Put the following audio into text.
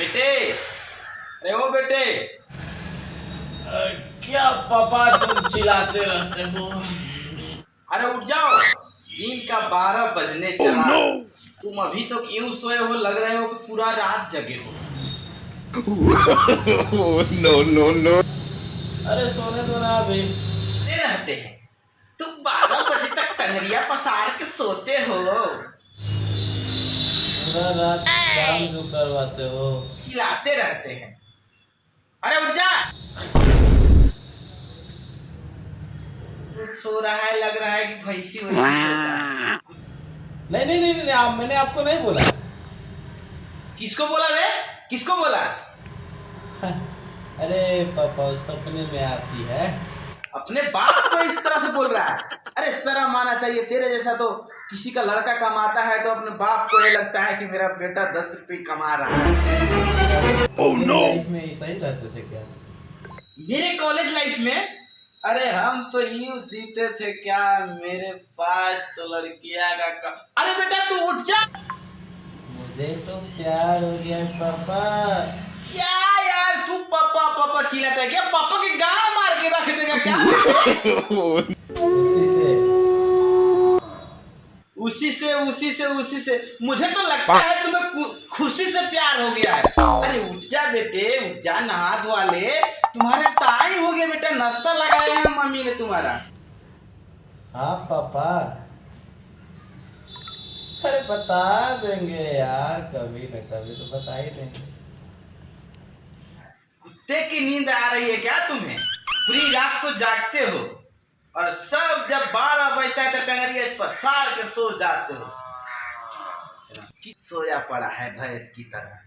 बेटे, अरे ओ बेटे। क्या पापा तुम चिल्लाते रहते हो? अरे उठ जाओ, दिन का 12 बजने चला। तुम अभी तो यूं सोए हो, लग रहे हो कि पूरा रात जगे हो। No no no. अरे सोने दो ना अभी। सोते रहते हैं तुम, 12 बजे तक टंगरिया पसार के सोते हो। पूरा रात काम जो करवाते हो। खिलाते रहते हैं। अरे उठ जा। सो रहा है, लग रहा है कि भैंसी वैसी सोता है। नहीं नहीं नहीं, नहीं मैंने आपको नहीं बोला। किसको बोला बे? किसको बोला? अरे पापा सपने में आती है। अपने बाप को इस तरह से बोल रहा है? अरे शर्म आना चाहिए। तेरे जैसा तो किसी का लड़का कमाता है तो अपने बाप को ये लगता है कि मेरा बेटा 10 रुपये कमा रहा है। लाइफ में ऐसा ही रहते थे क्या? मेरे कॉलेज लाइफ में, अरे हम तो यूं जीते थे क्या, मेरे पास तो लड़कियां का अरे बेटा तू उठ जा। मुझे तो प्यार हो गया पापा। क्या यार तू पापा पापा चिल्लाता है क्या? पापा के गाल मार के रख देगा क्या? उसी से मुझे तो लगता है तुम्हें खुशी से प्यार हो गया है। अरे उठ जा बेटे, उठ जा, नहा धोआ ले। तुम्हारा टाइम हो गया बेटा, नाश्ता लगाया है मम्मी ने तुम्हारा। हाँ पापा, अरे बता देंगे यार, कभी न कभी तो बता ही देंगे। कुत्ते की नींद आ रही है क्या तुम्हें? पूरी रात तो जागते हो और सब जब 12 बजता है तो टंगरिया पसार के सो जाते हो। सोया पड़ा है भैंस की तरह।